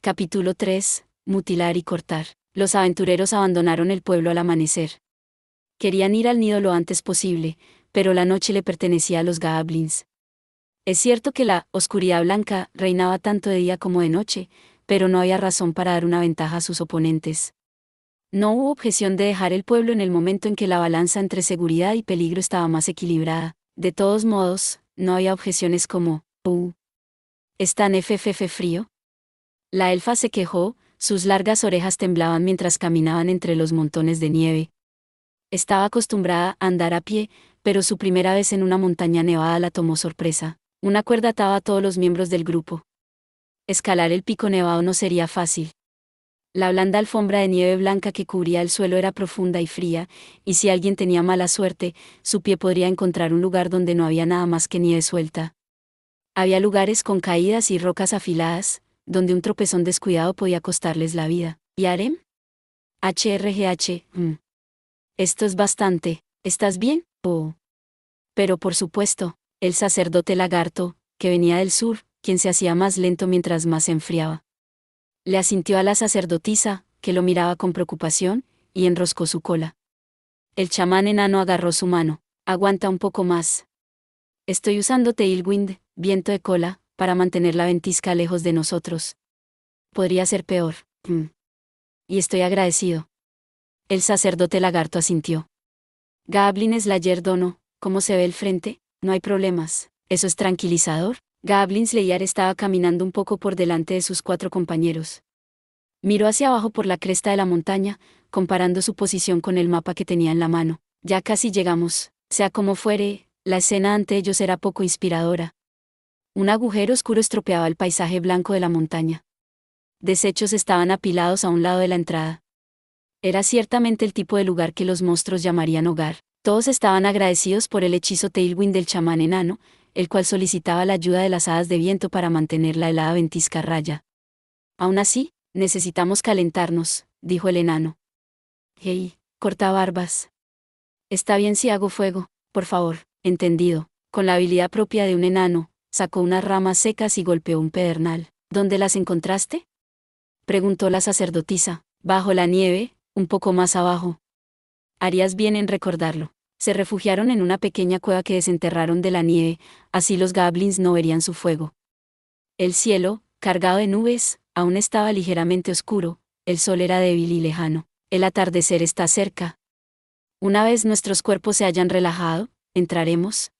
Capítulo 3. Mutilar y cortar. Los aventureros abandonaron el pueblo al amanecer. Querían ir al nido lo antes posible, pero la noche le pertenecía a los goblins. Es cierto que la oscuridad blanca reinaba tanto de día como de noche, pero no había razón para dar una ventaja a sus oponentes. No hubo objeción de dejar el pueblo en el momento en que la balanza entre seguridad y peligro estaba más equilibrada. De todos modos, no había objeciones como, ¿están FFF frío? La elfa se quejó, sus largas orejas temblaban mientras caminaban entre los montones de nieve. Estaba acostumbrada a andar a pie, pero su primera vez en una montaña nevada la tomó sorpresa. Una cuerda ataba a todos los miembros del grupo. Escalar el pico nevado no sería fácil. La blanda alfombra de nieve blanca que cubría el suelo era profunda y fría, y si alguien tenía mala suerte, su pie podría encontrar un lugar donde no había nada más que nieve suelta. Había lugares con caídas y rocas afiladas, donde un tropezón descuidado podía costarles la vida. ¿Y Arem? HRGH. Esto es bastante. ¿Estás bien? Pero por supuesto, el sacerdote lagarto, que venía del sur, quien se hacía más lento mientras más se enfriaba. Le asintió a la sacerdotisa, que lo miraba con preocupación, y enroscó su cola. El chamán enano agarró su mano. Aguanta un poco más. Estoy usando Tailwind, viento de cola, para mantener la ventisca lejos de nosotros. Podría ser peor. Y estoy agradecido. El sacerdote lagarto asintió. Goblin Slayer Dono, ¿cómo se ve el frente? No hay problemas. ¿Eso es tranquilizador? Goblin Slayer estaba caminando un poco por delante de sus 4 compañeros. Miró hacia abajo por la cresta de la montaña, comparando su posición con el mapa que tenía en la mano. Ya casi llegamos. Sea como fuere, la escena ante ellos era poco inspiradora. Un agujero oscuro estropeaba el paisaje blanco de la montaña. Desechos estaban apilados a un lado de la entrada. Era ciertamente el tipo de lugar que los monstruos llamarían hogar. Todos estaban agradecidos por el hechizo Tailwind del chamán enano, el cual solicitaba la ayuda de las hadas de viento para mantener la helada ventisca a raya. Aún así, necesitamos calentarnos, dijo el enano. Hey, cortabarbas. Está bien si hago fuego, por favor, entendido. Con la habilidad propia de un enano, sacó unas ramas secas y golpeó un pedernal. ¿Dónde las encontraste? Preguntó la sacerdotisa. Bajo la nieve, un poco más abajo. Harías bien en recordarlo. Se refugiaron en una pequeña cueva que desenterraron de la nieve, así los goblins no verían su fuego. El cielo, cargado de nubes, aún estaba ligeramente oscuro, el sol era débil y lejano. El atardecer está cerca. Una vez nuestros cuerpos se hayan relajado, ¿entraremos?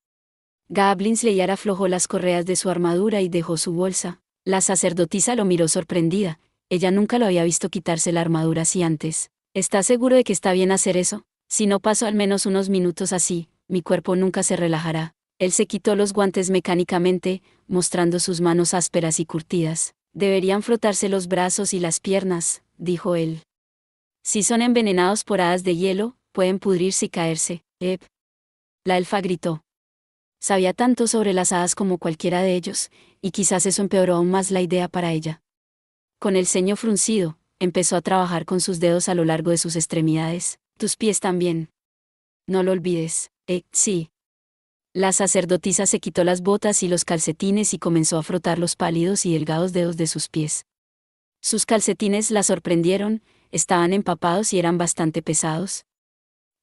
Goblin Slayer aflojó las correas de su armadura y dejó su bolsa. La sacerdotisa lo miró sorprendida. Ella nunca lo había visto quitarse la armadura así antes. ¿Estás seguro de que está bien hacer eso? Si no paso al menos unos minutos así, mi cuerpo nunca se relajará. Él se quitó los guantes mecánicamente, mostrando sus manos ásperas y curtidas. Deberían frotarse los brazos y las piernas, dijo él. Si son envenenados por hadas de hielo, pueden pudrirse y caerse. La elfa gritó. Sabía tanto sobre las hadas como cualquiera de ellos, y quizás eso empeoró aún más la idea para ella. Con el ceño fruncido, empezó a trabajar con sus dedos a lo largo de sus extremidades. Tus pies también. No lo olvides. Sí. La sacerdotisa se quitó las botas y los calcetines y comenzó a frotar los pálidos y delgados dedos de sus pies. Sus calcetines la sorprendieron, estaban empapados y eran bastante pesados.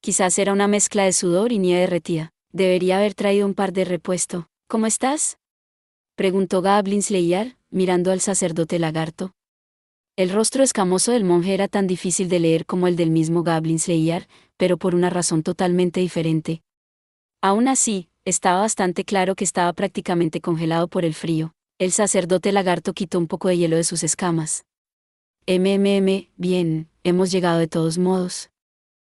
Quizás era una mezcla de sudor y nieve derretida. Debería haber traído un par de repuesto. ¿Cómo estás? Preguntó Goblin Slayer, mirando al sacerdote lagarto. El rostro escamoso del monje era tan difícil de leer como el del mismo Goblin Slayer, pero por una razón totalmente diferente. Aún así, estaba bastante claro que estaba prácticamente congelado por el frío. El sacerdote lagarto quitó un poco de hielo de sus escamas. Bien, hemos llegado de todos modos.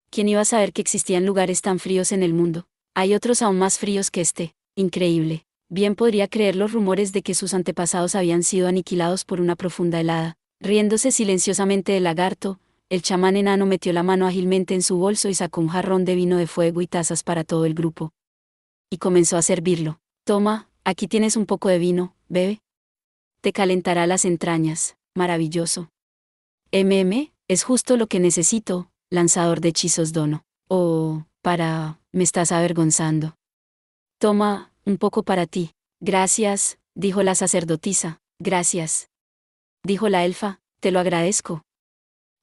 ¿Quién iba a saber que existían lugares tan fríos en el mundo? Hay otros aún más fríos que este. Increíble. Bien podría creer los rumores de que sus antepasados habían sido aniquilados por una profunda helada. Riéndose silenciosamente del lagarto, el chamán enano metió la mano ágilmente en su bolso y sacó un jarrón de vino de fuego y tazas para todo el grupo. Y comenzó a servirlo. Toma, aquí tienes un poco de vino, bebe. Te calentará las entrañas. Maravilloso. Es justo lo que necesito, lanzador de hechizos Dono. Me estás avergonzando. Toma, un poco para ti. Gracias, dijo la sacerdotisa. Gracias. dijo la elfa, te lo agradezco.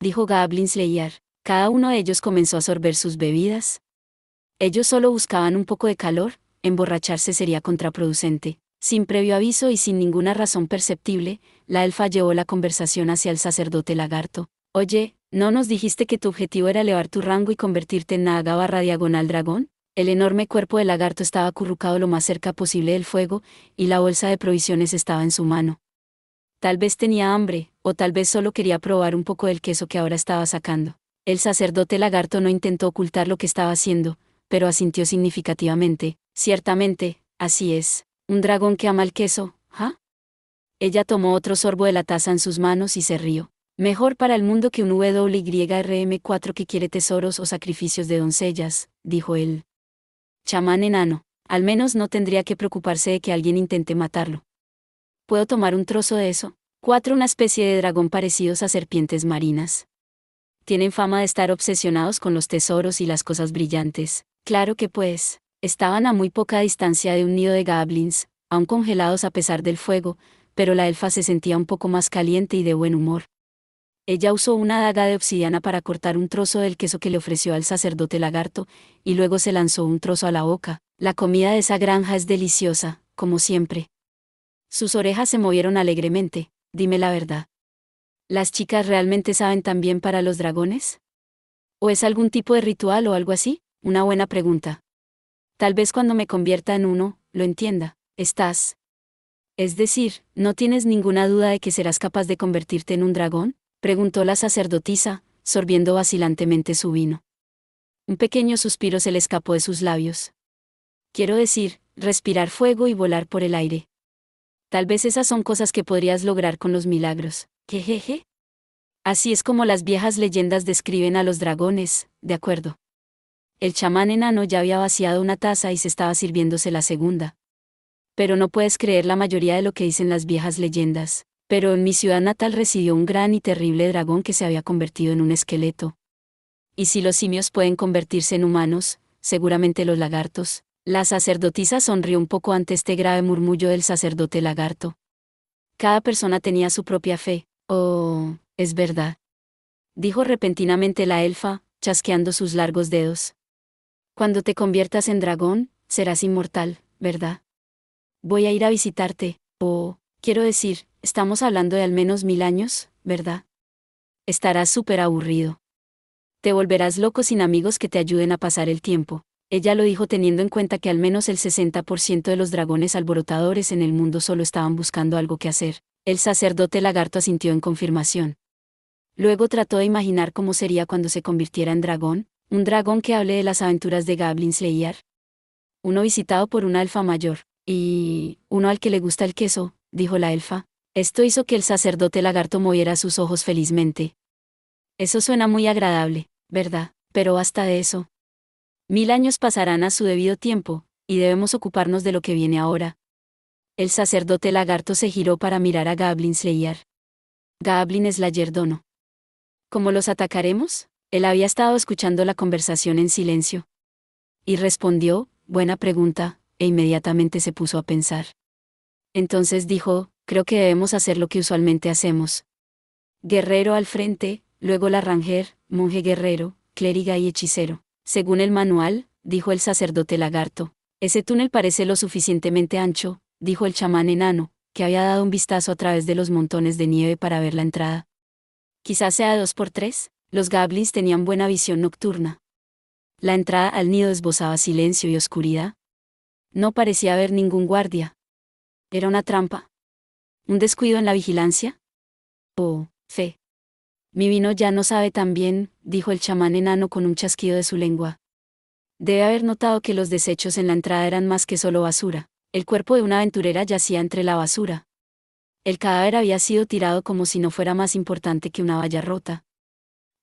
Dijo Goblin Slayer. Cada uno de ellos comenzó a sorber sus bebidas. Ellos solo buscaban un poco de calor, emborracharse sería contraproducente. Sin previo aviso y sin ninguna razón perceptible, la elfa llevó la conversación hacia el sacerdote lagarto. Oye, ¿no nos dijiste que tu objetivo era elevar tu rango y convertirte en Naga/diagonal dragón? El enorme cuerpo del lagarto estaba acurrucado lo más cerca posible del fuego, y la bolsa de provisiones estaba en su mano. Tal vez tenía hambre, o tal vez solo quería probar un poco del queso que ahora estaba sacando. El sacerdote lagarto no intentó ocultar lo que estaba haciendo, pero asintió significativamente. Ciertamente, así es. ¿Un dragón que ama el queso, ¿ah? Ella tomó otro sorbo de la taza en sus manos y se rió. Mejor para el mundo que un WYRM4 que quiere tesoros o sacrificios de doncellas, dijo él. Chamán enano. Al menos no tendría que preocuparse de que alguien intente matarlo. ¿Puedo tomar un trozo de eso? 4. Una especie de dragón parecidos a serpientes marinas. Tienen fama de estar obsesionados con los tesoros y las cosas brillantes. Claro que pues, estaban a muy poca distancia de un nido de goblins, aún congelados a pesar del fuego, pero la elfa se sentía un poco más caliente y de buen humor. Ella usó una daga de obsidiana para cortar un trozo del queso que le ofreció al sacerdote lagarto, y luego se lanzó un trozo a la boca. La comida de esa granja es deliciosa, como siempre. Sus orejas se movieron alegremente. Dime la verdad. ¿Las chicas realmente saben tan bien para los dragones? ¿O es algún tipo de ritual o algo así? Una buena pregunta. Tal vez cuando me convierta en uno, lo entienda. ¿Estás? Es decir, ¿no tienes ninguna duda de que serás capaz de convertirte en un dragón? Preguntó la sacerdotisa, sorbiendo vacilantemente su vino. Un pequeño suspiro se le escapó de sus labios. Quiero decir, respirar fuego y volar por el aire. Tal vez esas son cosas que podrías lograr con los milagros. Jejeje. Así es como las viejas leyendas describen a los dragones, de acuerdo. El chamán enano ya había vaciado una taza y se estaba sirviéndose la segunda. Pero no puedes creer la mayoría de lo que dicen las viejas leyendas. Pero en mi ciudad natal residió un gran y terrible dragón que se había convertido en un esqueleto. Y si los simios pueden convertirse en humanos, seguramente los lagartos. La sacerdotisa sonrió un poco ante este grave murmullo del sacerdote lagarto. Cada persona tenía su propia fe. Oh, es verdad. Dijo repentinamente la elfa, chasqueando sus largos dedos. Cuando te conviertas en dragón, serás inmortal, ¿verdad? Voy a ir a visitarte. Oh, quiero decir, estamos hablando de al menos 1000 años, ¿verdad? Estarás súper aburrido. Te volverás loco sin amigos que te ayuden a pasar el tiempo. Ella lo dijo teniendo en cuenta que al menos el 60% de los dragones alborotadores en el mundo solo estaban buscando algo que hacer. El sacerdote lagarto asintió en confirmación. Luego trató de imaginar cómo sería cuando se convirtiera en dragón, un dragón que hable de las aventuras de Goblin Slayer. Uno visitado por una elfa mayor, y uno al que le gusta el queso, dijo la elfa. Esto hizo que el sacerdote lagarto moviera sus ojos felizmente. Eso suena muy agradable, ¿verdad? Pero basta de eso. 1000 años pasarán a su debido tiempo, y debemos ocuparnos de lo que viene ahora. El sacerdote lagarto se giró para mirar a Goblin Slayer. Goblin Slayer Dono. ¿Cómo los atacaremos? Él había estado escuchando la conversación en silencio. Y respondió, buena pregunta, e inmediatamente se puso a pensar. Entonces dijo, creo que debemos hacer lo que usualmente hacemos. Guerrero al frente, luego la ranger, monje guerrero, clériga y hechicero. Según el manual, dijo el sacerdote lagarto. Ese túnel parece lo suficientemente ancho, dijo el chamán enano, que había dado un vistazo a través de los montones de nieve para ver la entrada. Quizás sea 2x3, los goblins tenían buena visión nocturna. La entrada al nido esbozaba silencio y oscuridad. No parecía haber ningún guardia. ¿Era una trampa? ¿Un descuido en la vigilancia? Oh, fe. Mi vino ya no sabe tan bien, dijo el chamán enano con un chasquido de su lengua. Debe haber notado que los desechos en la entrada eran más que solo basura. El cuerpo de una aventurera yacía entre la basura. El cadáver había sido tirado como si no fuera más importante que una valla rota.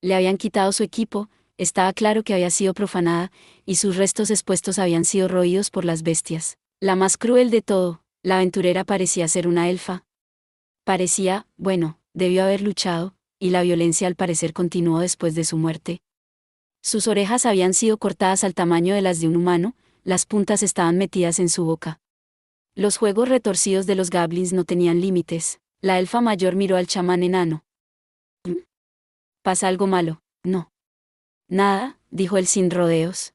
Le habían quitado su equipo, estaba claro que había sido profanada, y sus restos expuestos habían sido roídos por las bestias. La más cruel de todo, la aventurera parecía ser una elfa. Parecía, bueno, debió haber luchado, y la violencia al parecer continuó después de su muerte. Sus orejas habían sido cortadas al tamaño de las de un humano, las puntas estaban metidas en su boca. Los juegos retorcidos de los goblins no tenían límites. La elfa mayor miró al chamán enano. ¿Pasa algo malo? No. Nada, dijo él sin rodeos.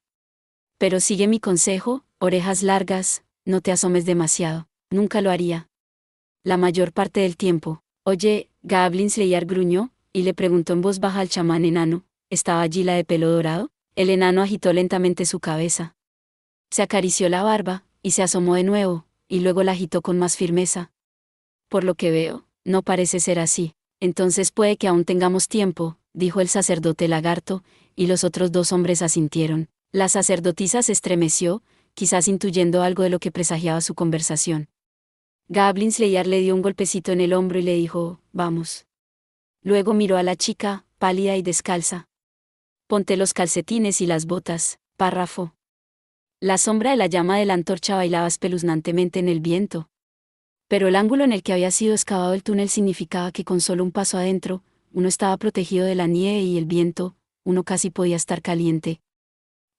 Pero sigue mi consejo, orejas largas, no te asomes demasiado. Nunca lo haría. La mayor parte del tiempo. Oye, Goblin Slayer gruñó, y le preguntó en voz baja al chamán enano, ¿estaba allí la de pelo dorado? El enano agitó lentamente su cabeza. Se acarició la barba, y se asomó de nuevo, y luego la agitó con más firmeza. Por lo que veo, no parece ser así. Entonces puede que aún tengamos tiempo, dijo el sacerdote lagarto, y los otros dos hombres asintieron. La sacerdotisa se estremeció, quizás intuyendo algo de lo que presagiaba su conversación. Goblin Slayer le dio un golpecito en el hombro y le dijo, vamos. Luego miró a la chica, pálida y descalza. Ponte los calcetines y las botas, párrafo. La sombra de la llama de la antorcha bailaba espeluznantemente en el viento. Pero el ángulo en el que había sido excavado el túnel significaba que con solo un paso adentro, uno estaba protegido de la nieve y el viento, uno casi podía estar caliente.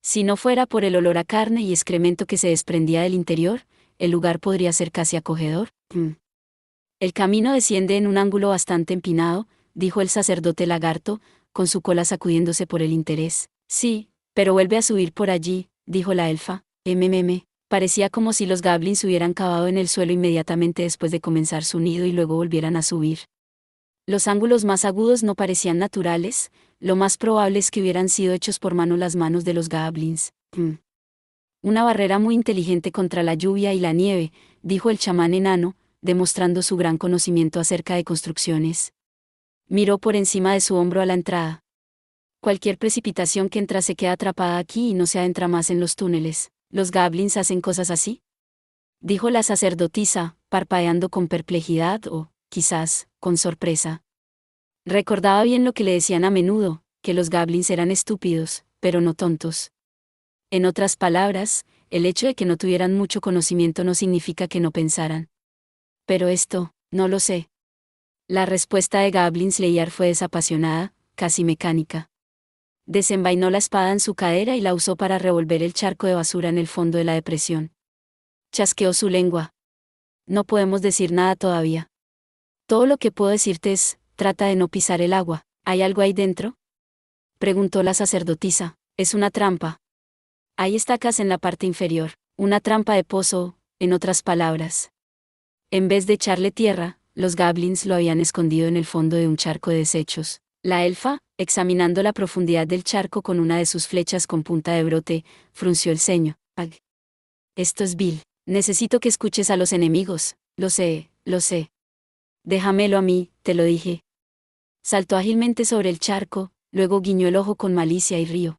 Si no fuera por el olor a carne y excremento que se desprendía del interior, el lugar podría ser casi acogedor. El camino desciende en un ángulo bastante empinado, dijo el sacerdote lagarto, con su cola sacudiéndose por el interés. Sí, pero vuelve a subir por allí, dijo la elfa. Parecía como si los goblins hubieran cavado en el suelo inmediatamente después de comenzar su nido y luego volvieran a subir. Los ángulos más agudos no parecían naturales, lo más probable es que hubieran sido hechos por mano las manos de los goblins. Una barrera muy inteligente contra la lluvia y la nieve, dijo el chamán enano, demostrando su gran conocimiento acerca de construcciones. Miró por encima de su hombro a la entrada. Cualquier precipitación que entra se queda atrapada aquí y no se adentra más en los túneles. ¿Los goblins hacen cosas así?, dijo la sacerdotisa, parpadeando con perplejidad o, quizás, con sorpresa. Recordaba bien lo que le decían a menudo, que los goblins eran estúpidos, pero no tontos. En otras palabras, el hecho de que no tuvieran mucho conocimiento no significa que no pensaran. Pero esto, no lo sé. La respuesta de Goblin Slayer fue desapasionada, casi mecánica. Desenvainó la espada en su cadera y la usó para revolver el charco de basura en el fondo de la depresión. Chasqueó su lengua. No podemos decir nada todavía. Todo lo que puedo decirte es, trata de no pisar el agua. ¿Hay algo ahí dentro?, preguntó la sacerdotisa. Es una trampa. Hay estacas en la parte inferior. Una trampa de pozo, en otras palabras. En vez de echarle tierra, los goblins lo habían escondido en el fondo de un charco de desechos. La elfa, examinando la profundidad del charco con una de sus flechas con punta de brote, frunció el ceño. Ag. Esto es vil. Necesito que escuches a los enemigos. Lo sé, lo sé. Déjamelo a mí, te lo dije. Saltó ágilmente sobre el charco, luego guiñó el ojo con malicia y rió.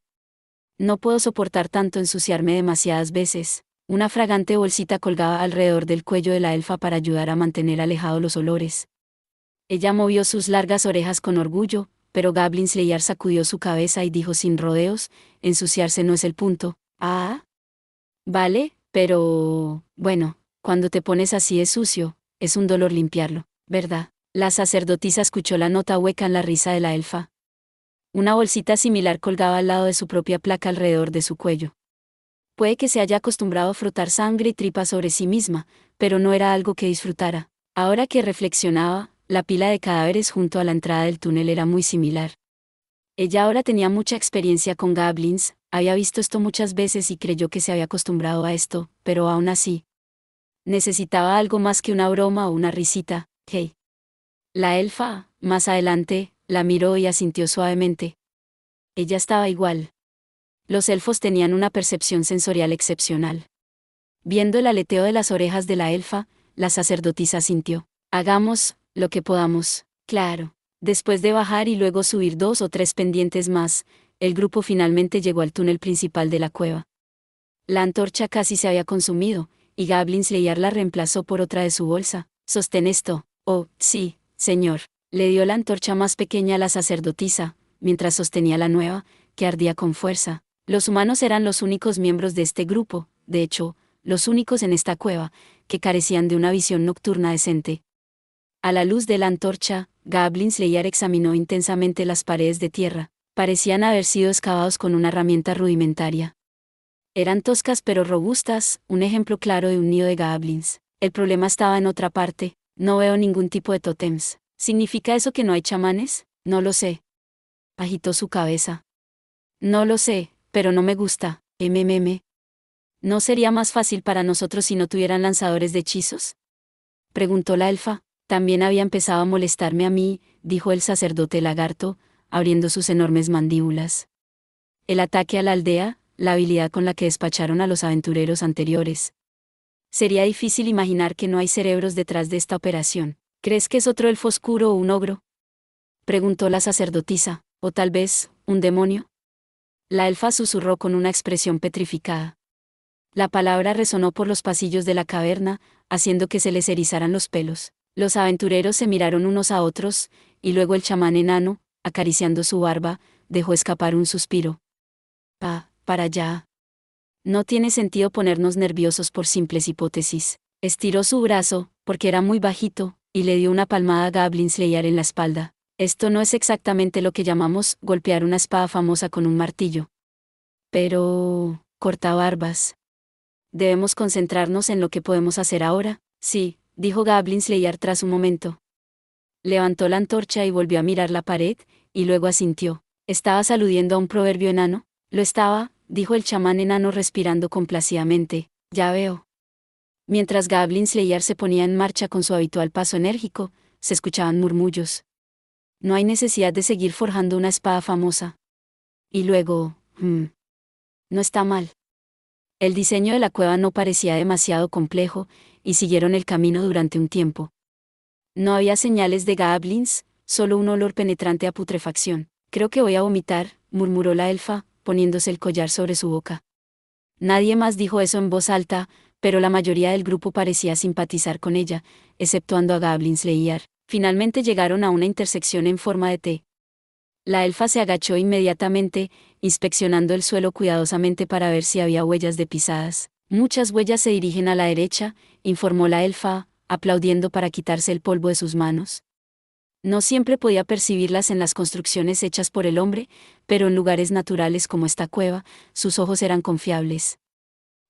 No puedo soportar tanto ensuciarme demasiadas veces. Una fragante bolsita colgaba alrededor del cuello de la elfa para ayudar a mantener alejados los olores. Ella movió sus largas orejas con orgullo, pero Goblin Slayer sacudió su cabeza y dijo sin rodeos, ensuciarse no es el punto. Ah. Vale, pero, bueno, cuando te pones así es sucio, es un dolor limpiarlo, ¿verdad? La sacerdotisa escuchó la nota hueca en la risa de la elfa. Una bolsita similar colgaba al lado de su propia placa alrededor de su cuello. Puede que se haya acostumbrado a frotar sangre y tripa sobre sí misma, pero no era algo que disfrutara. Ahora que reflexionaba, la pila de cadáveres junto a la entrada del túnel era muy similar. Ella ahora tenía mucha experiencia con goblins, había visto esto muchas veces y creyó que se había acostumbrado a esto, pero aún así. Necesitaba algo más que una broma o una risita. Hey. La elfa, más adelante, la miró y asintió suavemente. Ella estaba igual. Los elfos tenían una percepción sensorial excepcional. Viendo el aleteo de las orejas de la elfa, la sacerdotisa asintió. Hagamos lo que podamos, claro. Después de bajar y luego subir 2 o 3 pendientes más, el grupo finalmente llegó al túnel principal de la cueva. La antorcha casi se había consumido, y Goblin Slayer la reemplazó por otra de su bolsa. Sostén esto. Oh, sí, señor. Le dio la antorcha más pequeña a la sacerdotisa, mientras sostenía la nueva, que ardía con fuerza. Los humanos eran los únicos miembros de este grupo, de hecho, los únicos en esta cueva, que carecían de una visión nocturna decente. A la luz de la antorcha, Goblin Slayer examinó intensamente las paredes de tierra. Parecían haber sido excavados con una herramienta rudimentaria. Eran toscas pero robustas, un ejemplo claro de un nido de goblins. El problema estaba en otra parte. No veo ningún tipo de tótems. ¿Significa eso que no hay chamanes? No lo sé. Agitó su cabeza. No lo sé, pero no me gusta. ¿No sería más fácil para nosotros si no tuvieran lanzadores de hechizos? Preguntó la elfa. También había empezado a molestarme a mí, dijo el sacerdote lagarto, abriendo sus enormes mandíbulas. El ataque a la aldea, la habilidad con la que despacharon a los aventureros anteriores. Sería difícil imaginar que no hay cerebros detrás de esta operación. ¿Crees que es otro elfo oscuro o un ogro? Preguntó la sacerdotisa. ¿O tal vez, un demonio? La elfa susurró con una expresión petrificada. La palabra resonó por los pasillos de la caverna, haciendo que se les erizaran los pelos. Los aventureros se miraron unos a otros, y luego el chamán enano, acariciando su barba, dejó escapar un suspiro. Para allá. No tiene sentido ponernos nerviosos por simples hipótesis. Estiró su brazo, porque era muy bajito, y le dio una palmada a Goblin Slayer en la espalda. Esto no es exactamente lo que llamamos golpear una espada famosa con un martillo. Pero... cortabarbas. Debemos concentrarnos en lo que podemos hacer ahora. Sí, dijo Goblin Slayer tras un momento. Levantó la antorcha y volvió a mirar la pared, y luego asintió. ¿Estabas aludiendo a un proverbio enano? Lo estaba, dijo el chamán enano respirando complacidamente. Ya veo. Mientras Goblin Slayer se ponía en marcha con su habitual paso enérgico, se escuchaban murmullos. No hay necesidad de seguir forjando una espada famosa. Y luego, no está mal. El diseño de la cueva no parecía demasiado complejo, y siguieron el camino durante un tiempo. No había señales de goblins, solo un olor penetrante a putrefacción. Creo que voy a vomitar, murmuró la elfa, poniéndose el collar sobre su boca. Nadie más dijo eso en voz alta, pero la mayoría del grupo parecía simpatizar con ella, exceptuando a Goblin Slayer. Finalmente llegaron a una intersección en forma de T. La elfa se agachó inmediatamente, inspeccionando el suelo cuidadosamente para ver si había huellas de pisadas. Muchas huellas se dirigen a la derecha, informó la elfa, aplaudiendo para quitarse el polvo de sus manos. No siempre podía percibirlas en las construcciones hechas por el hombre, pero en lugares naturales como esta cueva, sus ojos eran confiables.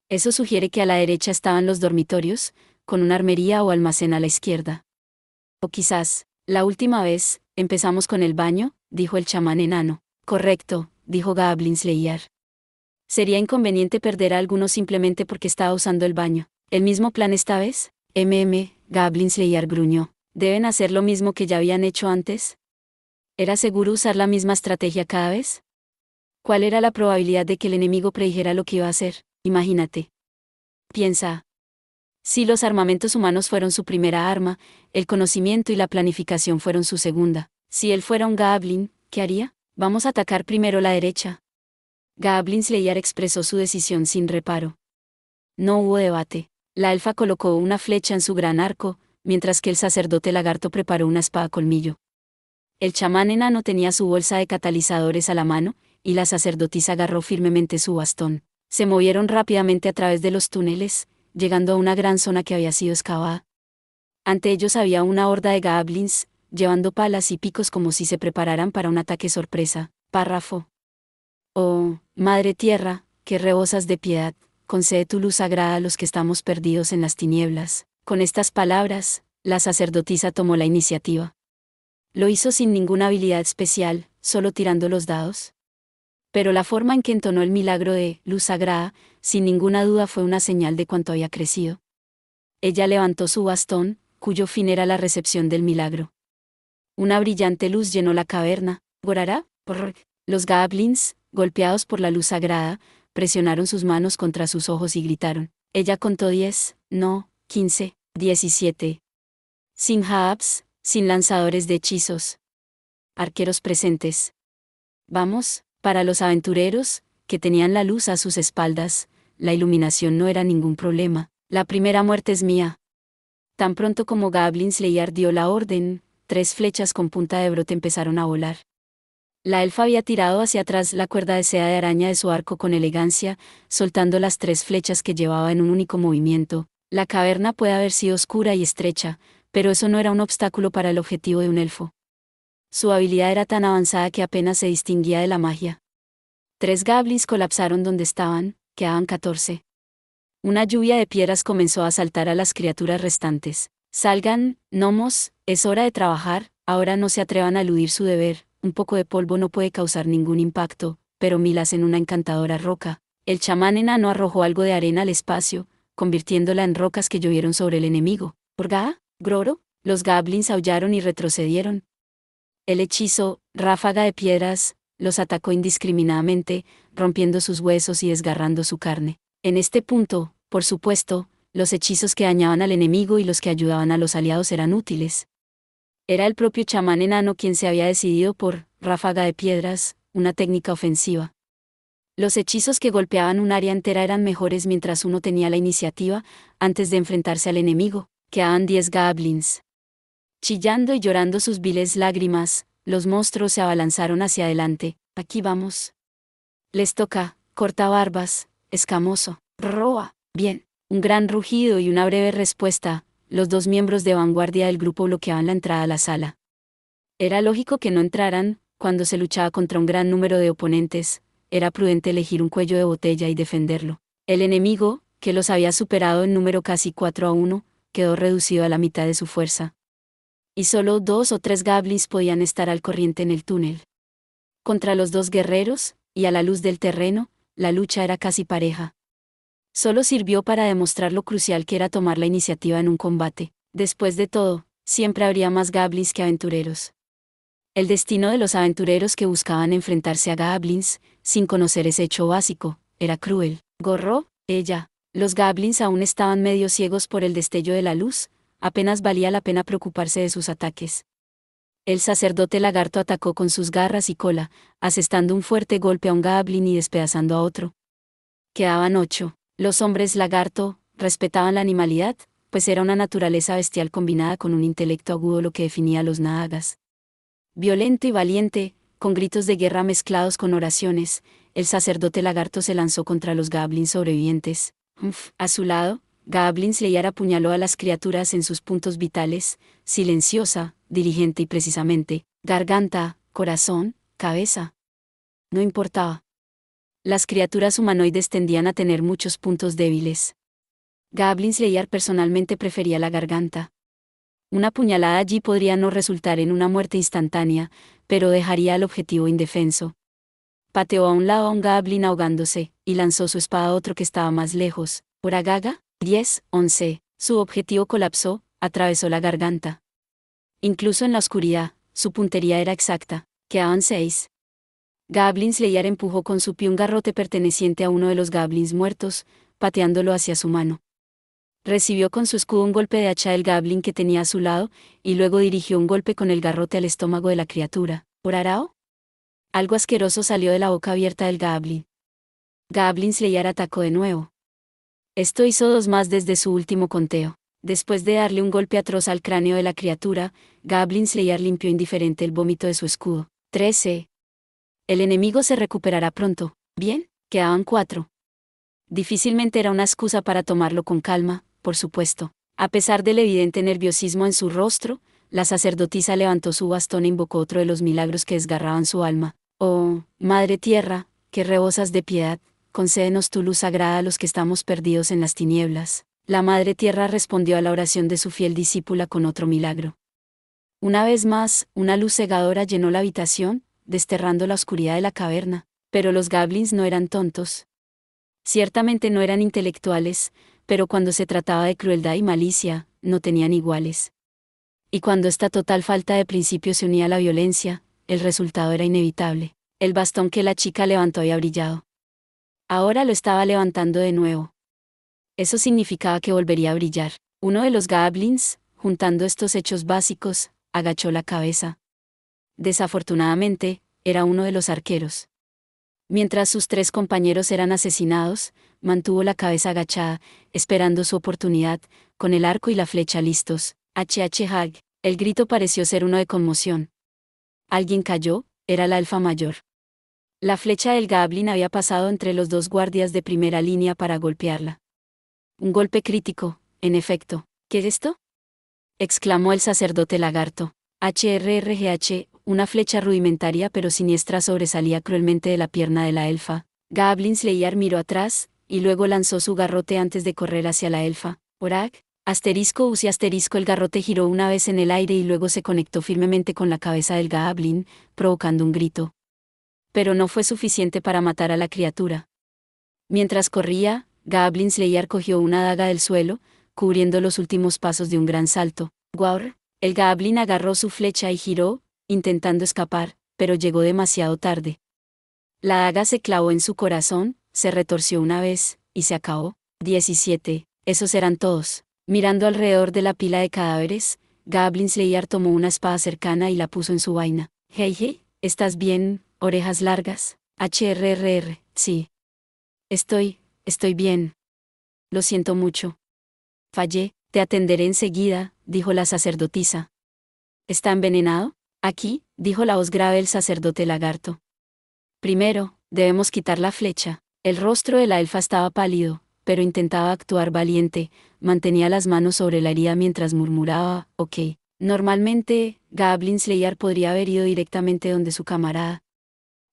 Eso sugiere que a la derecha estaban los dormitorios, con una armería o almacén a la izquierda. O quizás, la última vez, empezamos con el baño, dijo el chamán enano. Correcto, dijo Goblin Slayer. Sería inconveniente perder a alguno simplemente porque estaba usando el baño. ¿El mismo plan esta vez? Goblin Slayer gruñó. ¿Deben hacer lo mismo que ya habían hecho antes? ¿Era seguro usar la misma estrategia cada vez? ¿Cuál era la probabilidad de que el enemigo predijera lo que iba a hacer? Imagínate. Piensa. Si los armamentos humanos fueron su primera arma, el conocimiento y la planificación fueron su segunda. Si él fuera un Goblin, ¿qué haría? Vamos a atacar primero la derecha. Goblin Slayer expresó su decisión sin reparo. No hubo debate. La elfa colocó una flecha en su gran arco, mientras que el sacerdote lagarto preparó una espada colmillo. El chamán enano tenía su bolsa de catalizadores a la mano, y la sacerdotisa agarró firmemente su bastón. Se movieron rápidamente a través de los túneles, llegando a una gran zona que había sido excavada. Ante ellos había una horda de goblins, llevando palas y picos como si se prepararan para un ataque sorpresa. Párrafo. Oh, Madre Tierra, que rebosas de piedad, concede tu luz sagrada a los que estamos perdidos en las tinieblas. Con estas palabras, la sacerdotisa tomó la iniciativa. Lo hizo sin ninguna habilidad especial, solo tirando los dados. Pero la forma en que entonó el milagro de luz sagrada, sin ninguna duda fue una señal de cuánto había crecido. Ella levantó su bastón, cuyo fin era la recepción del milagro. Una brillante luz llenó la caverna. ¿Gorará? Los goblins, golpeados por la luz sagrada, presionaron sus manos contra sus ojos y gritaron. Ella contó 10, no, 15, 17. Sin Haabs, sin lanzadores de hechizos. Arqueros presentes. Vamos, para los aventureros, que tenían la luz a sus espaldas, la iluminación no era ningún problema. La primera muerte es mía. Tan pronto como Goblin Slayer dio la orden, 3 flechas con punta de brote empezaron a volar. La elfa había tirado hacia atrás la cuerda de seda de araña de su arco con elegancia, soltando las 3 flechas que llevaba en un único movimiento. La caverna puede haber sido oscura y estrecha, pero eso no era un obstáculo para el objetivo de un elfo. Su habilidad era tan avanzada que apenas se distinguía de la magia. 3 goblins colapsaron donde estaban, quedaban 14. Una lluvia de piedras comenzó a asaltar a las criaturas restantes. Salgan, gnomos, es hora de trabajar, ahora no se atrevan a eludir su deber, un poco de polvo no puede causar ningún impacto, pero milas en una encantadora roca. El chamán enano arrojó algo de arena al espacio, convirtiéndola en rocas que llovieron sobre el enemigo. ¿Orga? ¿Groro? Los goblins aullaron y retrocedieron. El hechizo, ráfaga de piedras, los atacó indiscriminadamente, rompiendo sus huesos y desgarrando su carne. En este punto, por supuesto, los hechizos que dañaban al enemigo y los que ayudaban a los aliados eran útiles. Era el propio chamán enano quien se había decidido por ráfaga de piedras, una técnica ofensiva. Los hechizos que golpeaban un área entera eran mejores mientras uno tenía la iniciativa, antes de enfrentarse al enemigo. Quedaban 10 goblins. Chillando y llorando sus viles lágrimas, los monstruos se abalanzaron hacia adelante. Aquí vamos. Les toca, cortabarbas, escamoso, roa. Bien. Un gran rugido y una breve respuesta, los dos miembros de vanguardia del grupo bloqueaban la entrada a la sala. Era lógico que no entraran, cuando se luchaba contra un gran número de oponentes, era prudente elegir un cuello de botella y defenderlo. El enemigo, que los había superado en número casi 4-1, quedó reducido a la mitad de su fuerza. Y solo 2 o 3 goblins podían estar al corriente en el túnel. Contra los 2 guerreros, y a la luz del terreno, la lucha era casi pareja. Solo sirvió para demostrar lo crucial que era tomar la iniciativa en un combate. Después de todo, siempre habría más goblins que aventureros. El destino de los aventureros que buscaban enfrentarse a goblins, sin conocer ese hecho básico, era cruel. Gorro, ella. Los goblins aún estaban medio ciegos por el destello de la luz, apenas valía la pena preocuparse de sus ataques. El sacerdote lagarto atacó con sus garras y cola, asestando un fuerte golpe a un goblin y despedazando a otro. Quedaban 8. Los hombres lagarto respetaban la animalidad, pues era una naturaleza bestial combinada con un intelecto agudo lo que definía a los naagas. Violento y valiente, con gritos de guerra mezclados con oraciones, el sacerdote lagarto se lanzó contra los goblins sobrevivientes. A su lado, Goblin Slayer apuñaló a las criaturas en sus puntos vitales, silenciosa, diligente y precisamente, garganta, corazón, cabeza. No importaba. Las criaturas humanoides tendían a tener muchos puntos débiles. Goblin Slayer personalmente prefería la garganta. Una puñalada allí podría no resultar en una muerte instantánea, pero dejaría al objetivo indefenso. Pateó a un lado a un goblin ahogándose, y lanzó su espada a otro que estaba más lejos. Oragaga, 10, 11. Su objetivo colapsó, atravesó la garganta. Incluso en la oscuridad, su puntería era exacta. Quedaban 6. Goblin Slayer empujó con su pie un garrote perteneciente a uno de los goblins muertos, pateándolo hacia su mano. Recibió con su escudo un golpe de hacha del goblin que tenía a su lado, y luego dirigió un golpe con el garrote al estómago de la criatura. ¿Orarao? Algo asqueroso salió de la boca abierta del goblin. Goblin Slayer atacó de nuevo. Esto hizo 2 más desde su último conteo. Después de darle un golpe atroz al cráneo de la criatura, Goblin Slayer limpió indiferente el vómito de su escudo. 13. El enemigo se recuperará pronto. Bien, quedaban 4. Difícilmente era una excusa para tomarlo con calma, por supuesto. A pesar del evidente nerviosismo en su rostro, la sacerdotisa levantó su bastón e invocó otro de los milagros que desgarraban su alma. Oh, Madre Tierra, que rebosas de piedad, concédenos tu luz sagrada a los que estamos perdidos en las tinieblas. La Madre Tierra respondió a la oración de su fiel discípula con otro milagro. Una vez más, una luz cegadora llenó la habitación, desterrando la oscuridad de la caverna. Pero los goblins no eran tontos. Ciertamente no eran intelectuales, pero cuando se trataba de crueldad y malicia, no tenían iguales. Y cuando esta total falta de principio se unía a la violencia, el resultado era inevitable. El bastón que la chica levantó había brillado. Ahora lo estaba levantando de nuevo. Eso significaba que volvería a brillar. Uno de los goblins, juntando estos hechos básicos, agachó la cabeza. Desafortunadamente, era uno de los arqueros. Mientras sus 3 compañeros eran asesinados, mantuvo la cabeza agachada, esperando su oportunidad, con el arco y la flecha listos. Hag. El grito pareció ser uno de conmoción. Alguien cayó, era la elfa mayor. La flecha del goblin había pasado entre los 2 guardias de primera línea para golpearla. Un golpe crítico, en efecto. ¿Qué es esto?, exclamó el sacerdote lagarto. HRRGH, una flecha rudimentaria pero siniestra sobresalía cruelmente de la pierna de la elfa. Goblin Slayer miró atrás, y luego lanzó su garrote antes de correr hacia la elfa. Orag, Asterisco usi asterisco el garrote giró una vez en el aire y luego se conectó firmemente con la cabeza del Goblin, provocando un grito. Pero no fue suficiente para matar a la criatura. Mientras corría, Goblin Slayer cogió una daga del suelo, cubriendo los últimos pasos de un gran salto. Guaur, el Goblin agarró su flecha y giró, intentando escapar, pero llegó demasiado tarde. La daga se clavó en su corazón, se retorció una vez, y se acabó. 17. Esos eran todos. Mirando alrededor de la pila de cadáveres, Goblin Slayer tomó una espada cercana y la puso en su vaina. Hey, ¿estás bien, orejas largas? HRRR, sí. Estoy bien. Lo siento mucho. Fallé, te atenderé enseguida, dijo la sacerdotisa. ¿Está envenenado? Aquí, dijo la voz grave del sacerdote lagarto. Primero, debemos quitar la flecha. El rostro de la elfa estaba pálido, pero intentaba actuar valiente, mantenía las manos sobre la herida mientras murmuraba, ok. Normalmente, Goblin Slayer podría haber ido directamente donde su camarada.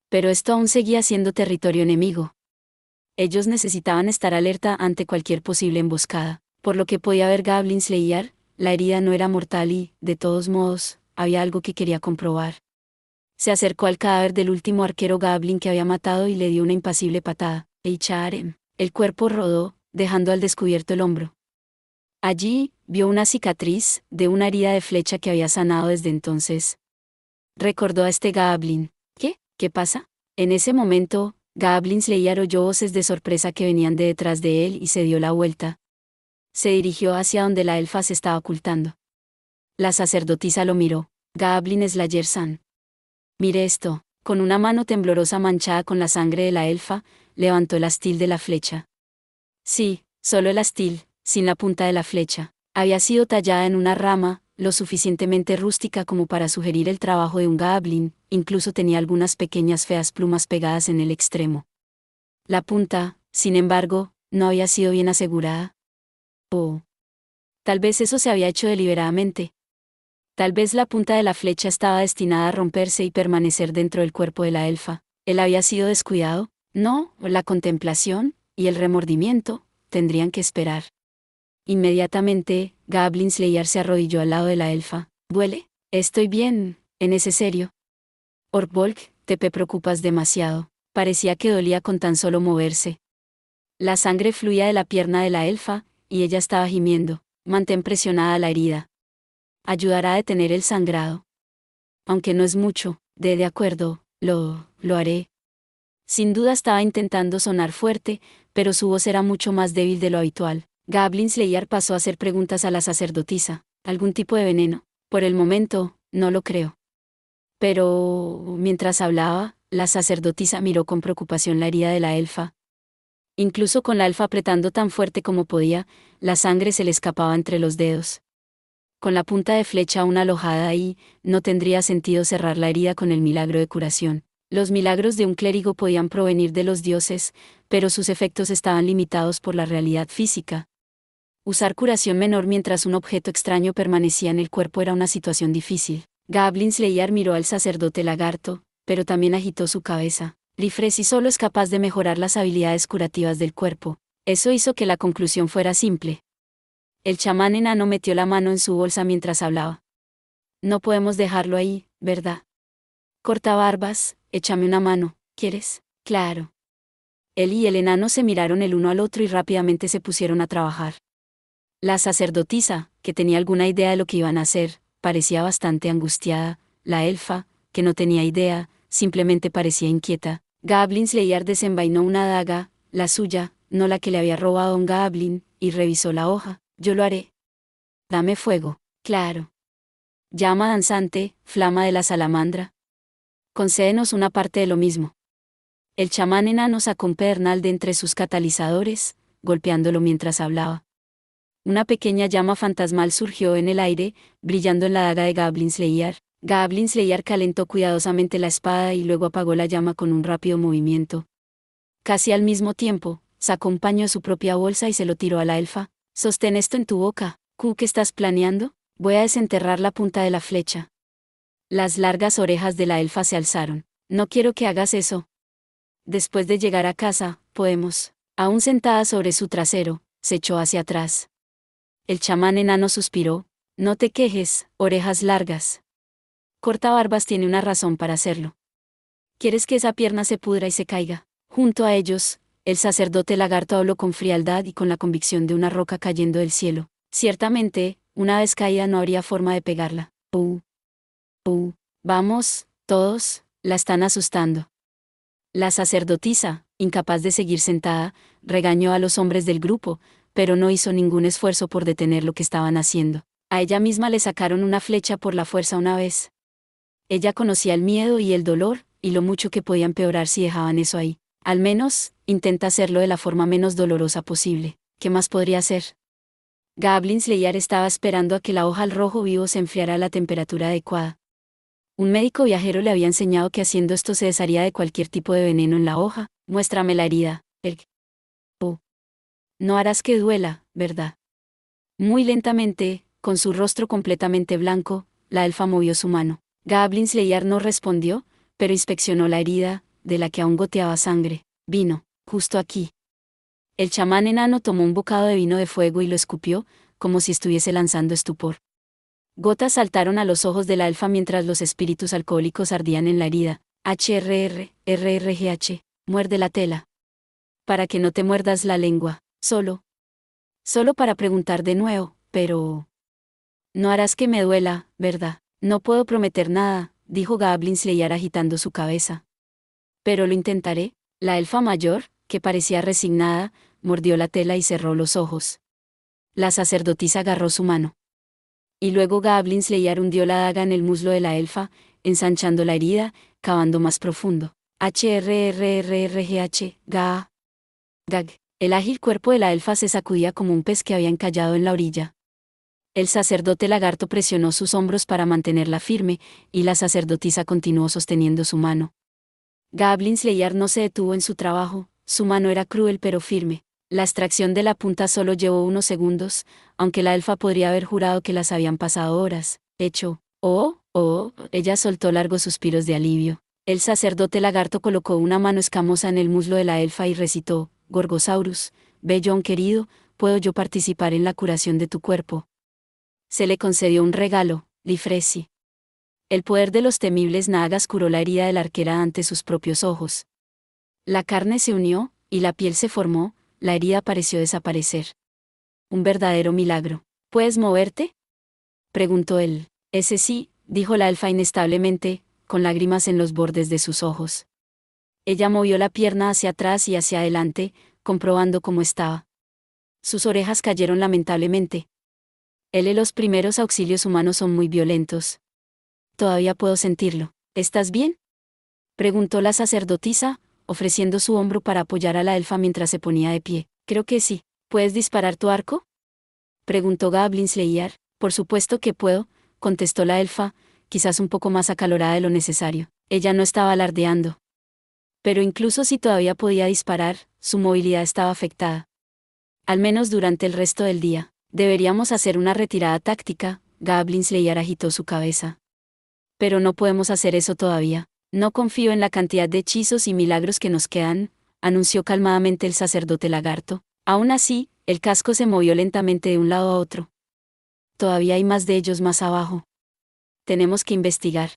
Pero esto aún seguía siendo territorio enemigo. Ellos necesitaban estar alerta ante cualquier posible emboscada. Por lo que podía ver Goblin Slayer, la herida no era mortal y, de todos modos, había algo que quería comprobar. Se acercó al cadáver del último arquero Goblin que había matado y le dio una impasible patada. Eicharem. El cuerpo rodó, dejando al descubierto el hombro. Allí, vio una cicatriz, de una herida de flecha que había sanado desde entonces. Recordó a este Goblin. ¿Qué? ¿Qué pasa? En ese momento, Goblin Slayer oyó voces de sorpresa que venían de detrás de él y se dio la vuelta. Se dirigió hacia donde la elfa se estaba ocultando. La sacerdotisa lo miró. Goblin Slayer-san. Mire esto. Con una mano temblorosa manchada con la sangre de la elfa, levantó el astil de la flecha. Sí, solo el astil, sin la punta de la flecha. Había sido tallada en una rama, lo suficientemente rústica como para sugerir el trabajo de un Goblin, incluso tenía algunas pequeñas feas plumas pegadas en el extremo. La punta, sin embargo, no había sido bien asegurada. Oh. Tal vez eso se había hecho deliberadamente. Tal vez la punta de la flecha estaba destinada a romperse y permanecer dentro del cuerpo de la elfa. ¿Él había sido descuidado? No, la contemplación, y el remordimiento, tendrían que esperar. Inmediatamente, Goblin Slayer se arrodilló al lado de la elfa. ¿Duele? Estoy bien, en ese serio. Orbolg, te preocupas demasiado. Parecía que dolía con tan solo moverse. La sangre fluía de la pierna de la elfa, y ella estaba gimiendo. Mantén presionada la herida. Ayudará a detener el sangrado. Aunque no es mucho, de acuerdo, lo haré. Sin duda estaba intentando sonar fuerte, pero su voz era mucho más débil de lo habitual. Goblin Slayer pasó a hacer preguntas a la sacerdotisa. ¿Algún tipo de veneno? Por el momento, no lo creo. Pero, mientras hablaba, la sacerdotisa miró con preocupación la herida de la elfa. Incluso con la elfa apretando tan fuerte como podía, la sangre se le escapaba entre los dedos. Con la punta de flecha aún alojada ahí, no tendría sentido cerrar la herida con el milagro de curación. Los milagros de un clérigo podían provenir de los dioses, pero sus efectos estaban limitados por la realidad física. Usar curación menor mientras un objeto extraño permanecía en el cuerpo era una situación difícil. Goblin Slayer miró al sacerdote lagarto, pero también agitó su cabeza. Lifresi solo es capaz de mejorar las habilidades curativas del cuerpo. Eso hizo que la conclusión fuera simple. El chamán enano metió la mano en su bolsa mientras hablaba. No podemos dejarlo ahí, ¿verdad? Cortabarbas, échame una mano, ¿quieres? Claro. Él y el enano se miraron el uno al otro y rápidamente se pusieron a trabajar. La sacerdotisa, que tenía alguna idea de lo que iban a hacer, parecía bastante angustiada. La elfa, que no tenía idea, simplemente parecía inquieta. Goblin Slayer desenvainó una daga, la suya, no la que le había robado a un Goblin, y revisó la hoja. Yo lo haré. Dame fuego. Claro. Llama danzante, flama de la salamandra. Concédenos una parte de lo mismo. El chamán enano sacó un pedernal de entre sus catalizadores, golpeándolo mientras hablaba. Una pequeña llama fantasmal surgió en el aire, brillando en la daga de Goblin Slayer. Goblin Slayer calentó cuidadosamente la espada y luego apagó la llama con un rápido movimiento. Casi al mismo tiempo, sacó un paño de su propia bolsa y se lo tiró a la elfa. Sostén esto en tu boca. ¿Qué estás planeando? Voy a desenterrar la punta de la flecha. Las largas orejas de la elfa se alzaron. No quiero que hagas eso. Después de llegar a casa, podemos. Aún sentada sobre su trasero, se echó hacia atrás. El chamán enano suspiró. No te quejes, orejas largas. Cortabarbas tiene una razón para hacerlo. ¿Quieres que esa pierna se pudra y se caiga? Junto a ellos, el sacerdote lagarto habló con frialdad y con la convicción de una roca cayendo del cielo. Ciertamente, una vez caída no habría forma de pegarla. ¡Pum! ¡Pum! Vamos, todos, la están asustando. La sacerdotisa, incapaz de seguir sentada, regañó a los hombres del grupo, pero no hizo ningún esfuerzo por detener lo que estaban haciendo. A ella misma le sacaron una flecha por la fuerza una vez. Ella conocía el miedo y el dolor, y lo mucho que podía empeorar si dejaban eso ahí. Al menos, intenta hacerlo de la forma menos dolorosa posible. ¿Qué más podría hacer? Goblin Slayer estaba esperando a que la hoja al rojo vivo se enfriara a la temperatura adecuada. Un médico viajero le había enseñado que haciendo esto se desharía de cualquier tipo de veneno en la hoja. Muéstrame la herida. Oh. No harás que duela, ¿verdad? Muy lentamente, con su rostro completamente blanco, la elfa movió su mano. Goblin Slayer no respondió, pero inspeccionó la herida, de la que aún goteaba sangre. Vino, justo aquí. El chamán enano tomó un bocado de vino de fuego y lo escupió, como si estuviese lanzando estupor. Gotas saltaron a los ojos de la elfa mientras los espíritus alcohólicos ardían en la herida. RRGH, muerde la tela. Para que no te muerdas la lengua, solo para preguntar de nuevo, pero... No harás que me duela, ¿verdad? No puedo prometer nada, dijo Goblin Slayer agitando su cabeza. Pero lo intentaré. La elfa mayor, que parecía resignada, mordió la tela y cerró los ojos. La sacerdotisa agarró su mano. Y luego Goblin Slayer hundió la daga en el muslo de la elfa, ensanchando la herida, cavando más profundo. HRRRGH, Gag. El ágil cuerpo de la elfa se sacudía como un pez que había encallado en la orilla. El sacerdote lagarto presionó sus hombros para mantenerla firme, y la sacerdotisa continuó sosteniendo su mano. Goblin Slayer no se detuvo en su trabajo, su mano era cruel pero firme. La extracción de la punta solo llevó unos segundos, aunque la elfa podría haber jurado que las habían pasado horas. Ella soltó largos suspiros de alivio. El sacerdote lagarto colocó una mano escamosa en el muslo de la elfa y recitó: Gorgosaurus, Bellón querido, ¿puedo yo participar en la curación de tu cuerpo? Se le concedió un regalo, Lifresi. El poder de los temibles nagas curó la herida de la arquera ante sus propios ojos. La carne se unió, y la piel se formó, la herida pareció desaparecer. Un verdadero milagro. ¿Puedes moverte?, preguntó él. Ese sí, dijo la elfa inestablemente, con lágrimas en los bordes de sus ojos. Ella movió la pierna hacia atrás y hacia adelante, comprobando cómo estaba. Sus orejas cayeron lamentablemente. Los primeros auxilios humanos son muy violentos. Todavía puedo sentirlo. ¿Estás bien?, preguntó la sacerdotisa, ofreciendo su hombro para apoyar a la elfa mientras se ponía de pie. Creo que sí. ¿Puedes disparar tu arco?, preguntó Goblin Slayer. Por supuesto que puedo, contestó la elfa, quizás un poco más acalorada de lo necesario. Ella no estaba alardeando. Pero incluso si todavía podía disparar, su movilidad estaba afectada. Al menos durante el resto del día. Deberíamos hacer una retirada táctica, Goblin Slayer agitó su cabeza. Pero no podemos hacer eso todavía. No confío en la cantidad de hechizos y milagros que nos quedan, anunció calmadamente el sacerdote lagarto. Aún así, el casco se movió lentamente de un lado a otro. Todavía hay más de ellos más abajo. Tenemos que investigar.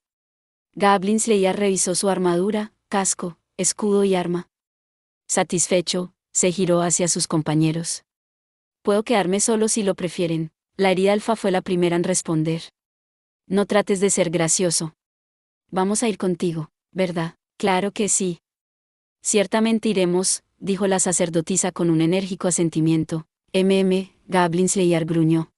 Goblin Slayer revisó su armadura, casco, escudo y arma. Satisfecho, se giró hacia sus compañeros. Puedo quedarme solo si lo prefieren. La herida alfa fue la primera en responder. No trates de ser gracioso. Vamos a ir contigo, ¿verdad? Claro que sí. Ciertamente iremos, dijo la sacerdotisa con un enérgico asentimiento. Goblin Slayer gruñó.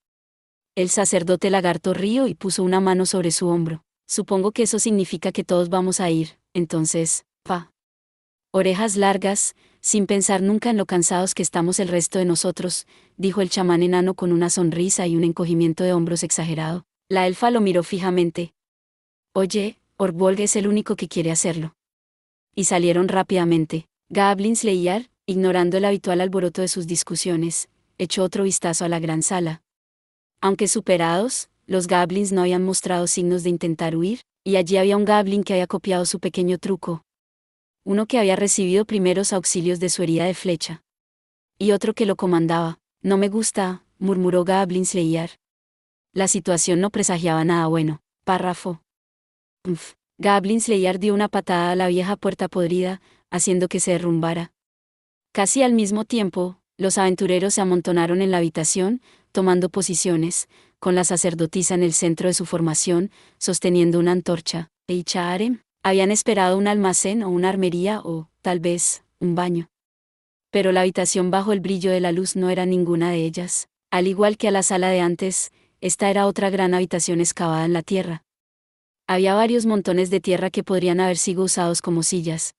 El sacerdote lagarto rió y puso una mano sobre su hombro. Supongo que eso significa que todos vamos a ir, entonces, Orejas largas, sin pensar nunca en lo cansados que estamos el resto de nosotros, dijo el chamán enano con una sonrisa y un encogimiento de hombros exagerado. La elfa lo miró fijamente. Oye, Orbolg es el único que quiere hacerlo. Y salieron rápidamente. Goblin Slayer, ignorando el habitual alboroto de sus discusiones, echó otro vistazo a la gran sala. Aunque superados, los goblins no habían mostrado signos de intentar huir, y allí había un goblin que había copiado su pequeño truco. Uno que había recibido primeros auxilios de su herida de flecha. Y otro que lo comandaba. No me gusta, murmuró Goblin Slayer. La situación no presagiaba nada bueno. Párrafo. Goblin Slayer dio una patada a la vieja puerta podrida, haciendo que se derrumbara. Casi al mismo tiempo, los aventureros se amontonaron en la habitación, tomando posiciones, con la sacerdotisa en el centro de su formación, sosteniendo una antorcha. Harem. Habían esperado un almacén o una armería o, tal vez, un baño. Pero la habitación bajo el brillo de la luz no era ninguna de ellas. Al igual que a la sala de antes, esta era otra gran habitación excavada en la tierra. Había varios montones de tierra que podrían haber sido usados como sillas.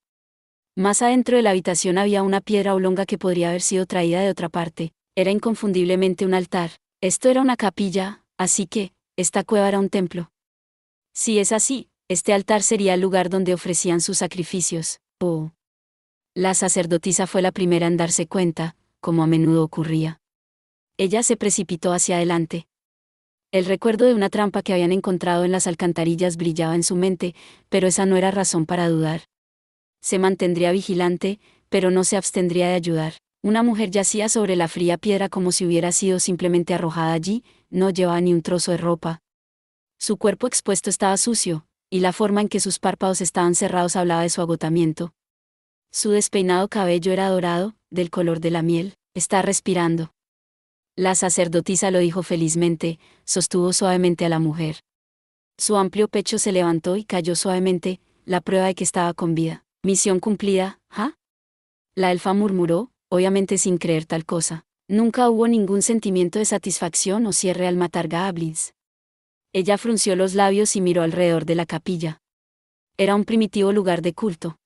Más adentro de la habitación había una piedra oblonga que podría haber sido traída de otra parte. Era inconfundiblemente un altar. Esto era una capilla, así que, esta cueva era un templo. Si es así, este altar sería el lugar donde ofrecían sus sacrificios. Oh. La sacerdotisa fue la primera en darse cuenta, como a menudo ocurría. Ella se precipitó hacia adelante. El recuerdo de una trampa que habían encontrado en las alcantarillas brillaba en su mente, pero esa no era razón para dudar. Se mantendría vigilante, pero no se abstendría de ayudar. Una mujer yacía sobre la fría piedra como si hubiera sido simplemente arrojada allí, no llevaba ni un trozo de ropa. Su cuerpo expuesto estaba sucio, y la forma en que sus párpados estaban cerrados hablaba de su agotamiento. Su despeinado cabello era dorado, del color de la miel. Está respirando. La sacerdotisa lo dijo felizmente, sostuvo suavemente a la mujer. Su amplio pecho se levantó y cayó suavemente, la prueba de que estaba con vida. Misión cumplida, ¿ah? La elfa murmuró, obviamente sin creer tal cosa. Nunca hubo ningún sentimiento de satisfacción o cierre al matar goblins. Ella frunció los labios y miró alrededor de la capilla. Era un primitivo lugar de culto.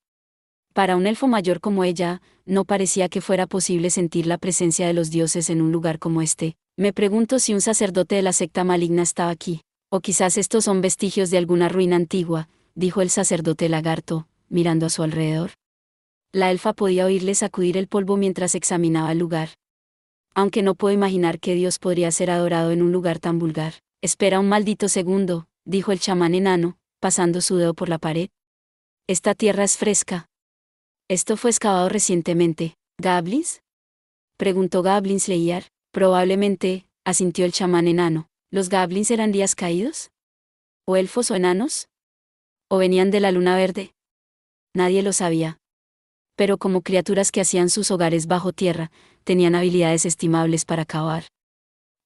Para un elfo mayor como ella, no parecía que fuera posible sentir la presencia de los dioses en un lugar como este. Me pregunto si un sacerdote de la secta maligna estaba aquí. O quizás estos son vestigios de alguna ruina antigua, dijo el sacerdote lagarto, mirando a su alrededor. La elfa podía oírle sacudir el polvo mientras examinaba el lugar. Aunque no puedo imaginar que Dios podría ser adorado en un lugar tan vulgar. Espera un maldito segundo, dijo el chamán enano, pasando su dedo por la pared. Esta tierra es fresca. Esto fue excavado recientemente. ¿Goblins? Preguntó Goblin Slayer. Probablemente, asintió el chamán enano. ¿Los goblins eran días caídos? ¿O elfos o enanos? ¿O venían de la luna verde? Nadie lo sabía. Pero como criaturas que hacían sus hogares bajo tierra, tenían habilidades estimables para cavar.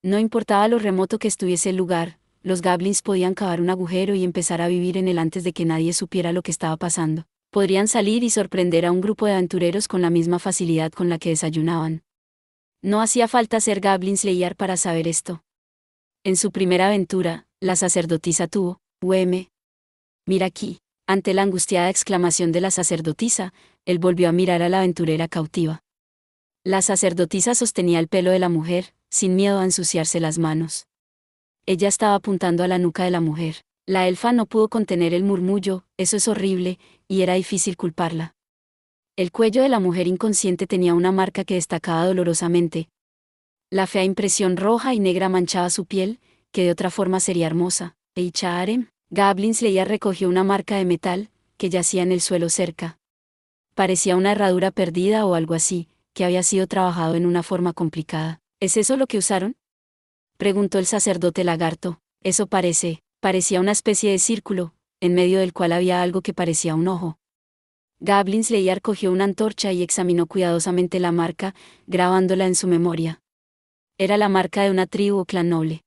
No importaba lo remoto que estuviese el lugar, los goblins podían cavar un agujero y empezar a vivir en él antes de que nadie supiera lo que estaba pasando. Podrían salir y sorprender a un grupo de aventureros con la misma facilidad con la que desayunaban. No hacía falta ser Goblin Slayer para saber esto. En su primera aventura, la sacerdotisa tuvo, Mira aquí. Ante la angustiada exclamación de la sacerdotisa, él volvió a mirar a la aventurera cautiva. La sacerdotisa sostenía el pelo de la mujer, sin miedo a ensuciarse las manos. Ella estaba apuntando a la nuca de la mujer. La elfa no pudo contener el murmullo, eso es horrible, y era difícil culparla. El cuello de la mujer inconsciente tenía una marca que destacaba dolorosamente. La fea impresión roja y negra manchaba su piel, que de otra forma sería hermosa. Harem. Goblin Slayer recogió una marca de metal, que yacía en el suelo cerca. Parecía una herradura perdida o algo así, que había sido trabajado en una forma complicada. ¿Es eso lo que usaron? Preguntó el sacerdote lagarto. Eso parecía una especie de círculo, en medio del cual había algo que parecía un ojo. Goblin Slayer cogió una antorcha y examinó cuidadosamente la marca, grabándola en su memoria. Era la marca de una tribu o clan noble.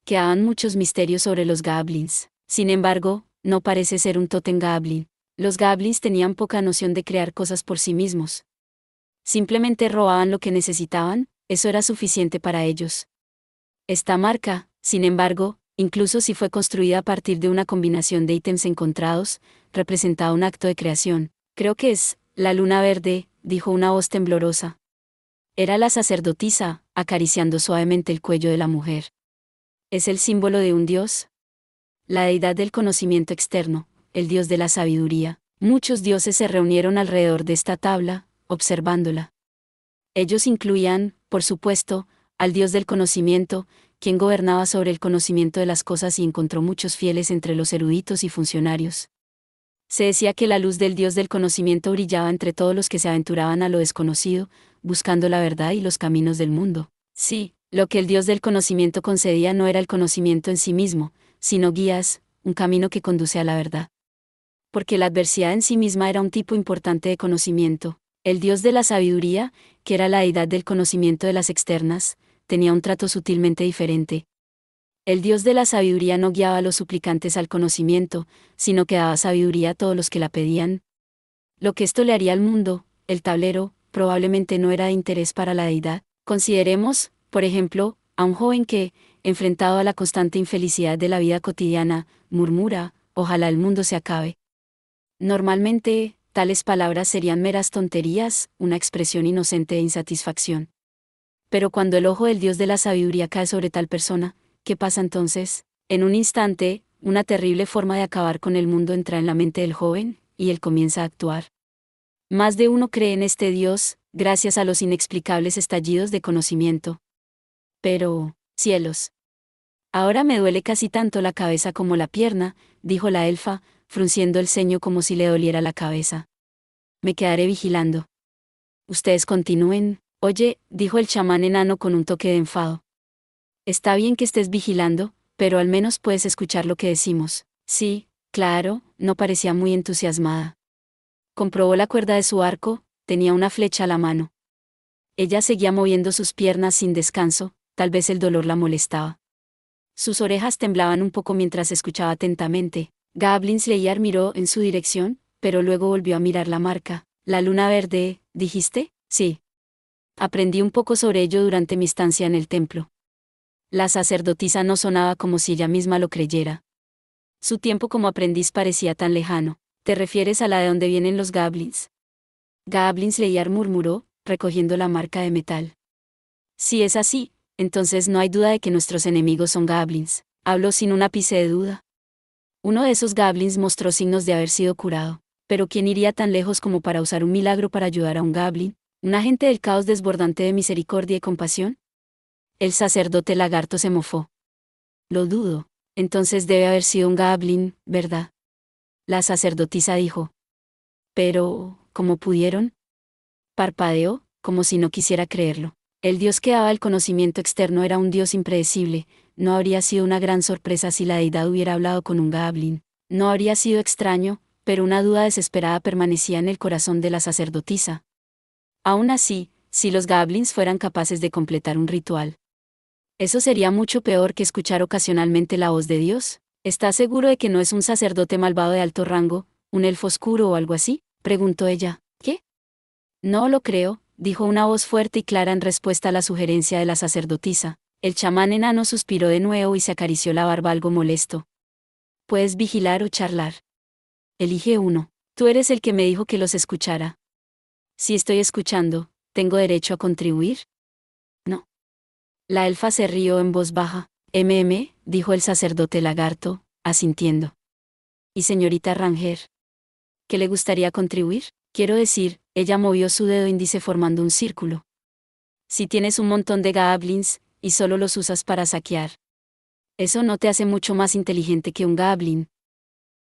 Quedaban muchos misterios sobre los goblins. Sin embargo, no parece ser un tótem goblin. Los goblins tenían poca noción de crear cosas por sí mismos. Simplemente robaban lo que necesitaban, eso era suficiente para ellos. Esta marca, sin embargo, incluso si fue construida a partir de una combinación de ítems encontrados, representaba un acto de creación. Creo que es la luna verde, dijo una voz temblorosa. Era la sacerdotisa, acariciando suavemente el cuello de la mujer. ¿Es el símbolo de un dios? La deidad del conocimiento externo, el dios de la sabiduría. Muchos dioses se reunieron alrededor de esta tabla, observándola. Ellos incluían, por supuesto, al dios del conocimiento, quien gobernaba sobre el conocimiento de las cosas y encontró muchos fieles entre los eruditos y funcionarios. Se decía que la luz del dios del conocimiento brillaba entre todos los que se aventuraban a lo desconocido, buscando la verdad y los caminos del mundo. Sí, Lo que el Dios del conocimiento concedía no era el conocimiento en sí mismo, sino guías, un camino que conduce a la verdad. Porque la adversidad en sí misma era un tipo importante de conocimiento. El Dios de la sabiduría, que era la deidad del conocimiento de las externas, tenía un trato sutilmente diferente. El Dios de la sabiduría no guiaba a los suplicantes al conocimiento, sino que daba sabiduría a todos los que la pedían. Lo que esto le haría al mundo, el tablero, probablemente no era de interés para la deidad. Consideremos, por ejemplo, a un joven que, enfrentado a la constante infelicidad de la vida cotidiana, murmura, ojalá el mundo se acabe. Normalmente, tales palabras serían meras tonterías, una expresión inocente de insatisfacción. Pero cuando el ojo del Dios de la sabiduría cae sobre tal persona, ¿qué pasa entonces? En un instante, una terrible forma de acabar con el mundo entra en la mente del joven, y él comienza a actuar. Más de uno cree en este Dios, gracias a los inexplicables estallidos de conocimiento. Pero, cielos. Ahora me duele casi tanto la cabeza como la pierna, dijo la elfa, frunciendo el ceño como si le doliera la cabeza. Me quedaré vigilando. Ustedes continúen. Oye, dijo el chamán enano con un toque de enfado. Está bien que estés vigilando, pero al menos puedes escuchar lo que decimos. Sí, claro, no parecía muy entusiasmada. Comprobó la cuerda de su arco, tenía una flecha a la mano. Ella seguía moviendo sus piernas sin descanso, tal vez el dolor la molestaba. Sus orejas temblaban un poco mientras escuchaba atentamente. Goblin Slayer miró en su dirección, pero luego volvió a mirar la marca. La luna verde, ¿dijiste? Sí. Aprendí un poco sobre ello durante mi estancia en el templo. La sacerdotisa no sonaba como si ella misma lo creyera. Su tiempo como aprendiz parecía tan lejano. ¿Te refieres a la de donde vienen los goblins? Goblin Slayer murmuró, recogiendo la marca de metal. Si es así, entonces no hay duda de que nuestros enemigos son goblins. Habló sin un ápice de duda. Uno de esos goblins mostró signos de haber sido curado. Pero ¿quién iría tan lejos como para usar un milagro para ayudar a un goblin? ¿Un agente del caos desbordante de misericordia y compasión? El sacerdote lagarto se mofó. Lo dudo. Entonces debe haber sido un goblin, ¿verdad? La sacerdotisa dijo. Pero, ¿cómo pudieron? Parpadeó, como si no quisiera creerlo. El Dios que daba el conocimiento externo era un Dios impredecible. No habría sido una gran sorpresa si la deidad hubiera hablado con un goblin. No habría sido extraño, pero una duda desesperada permanecía en el corazón de la sacerdotisa. Aún así, si los goblins fueran capaces de completar un ritual. Eso sería mucho peor que escuchar ocasionalmente la voz de Dios. ¿Estás seguro de que no es un sacerdote malvado de alto rango, un elfo oscuro o algo así? Preguntó ella. ¿Qué? No lo creo, dijo una voz fuerte y clara en respuesta a la sugerencia de la sacerdotisa. El chamán enano suspiró de nuevo y se acarició la barba algo molesto. ¿Puedes vigilar o charlar? Elige uno. Tú eres el que me dijo que los escuchara. Si estoy escuchando, ¿tengo derecho a contribuir? No. La elfa se rió en voz baja. Dijo el sacerdote lagarto, asintiendo. ¿Y señorita Ranger? ¿Qué le gustaría contribuir? Quiero decir, ella movió su dedo índice formando un círculo. Si tienes un montón de goblins, y solo los usas para saquear. Eso no te hace mucho más inteligente que un goblin.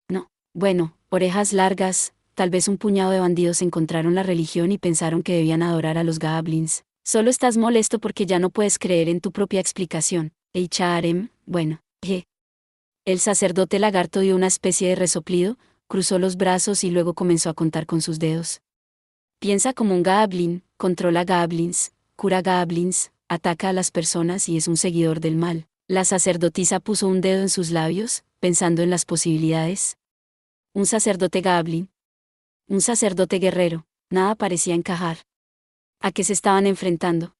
No. Bueno, orejas largas, tal vez un puñado de bandidos encontraron la religión y pensaron que debían adorar a los goblins. Solo estás molesto porque ya no puedes creer en tu propia explicación. Harem, bueno, El sacerdote lagarto dio una especie de resoplido, cruzó los brazos y luego comenzó a contar con sus dedos. Piensa como un goblin, controla goblins, cura goblins, ataca a las personas y es un seguidor del mal. La sacerdotisa puso un dedo en sus labios, pensando en las posibilidades. Un sacerdote goblin. Un sacerdote guerrero. Nada parecía encajar. ¿A qué se estaban enfrentando?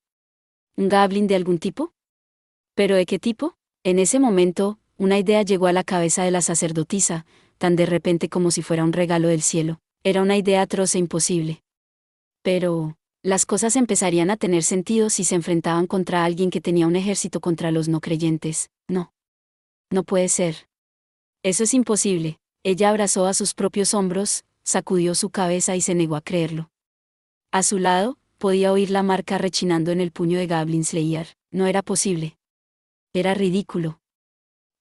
¿Un goblin de algún tipo? ¿Pero de qué tipo? En ese momento, una idea llegó a la cabeza de la sacerdotisa, tan de repente como si fuera un regalo del cielo. Era una idea atroz e imposible. Pero, las cosas empezarían a tener sentido si se enfrentaban contra alguien que tenía un ejército contra los no creyentes. No. No puede ser. Eso es imposible. Ella abrazó a sus propios hombros, sacudió su cabeza y se negó a creerlo. A su lado, podía oír la marca rechinando en el puño de Goblin Slayer. No era posible. Era ridículo.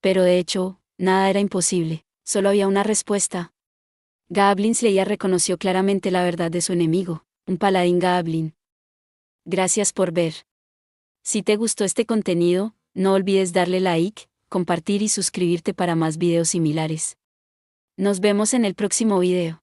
Pero de hecho, nada era imposible. Solo había una respuesta. Goblin Slayer reconoció claramente la verdad de su enemigo, un paladín Goblin. Gracias por ver. Si te gustó este contenido, no olvides darle like, compartir y suscribirte para más videos similares. Nos vemos en el próximo video.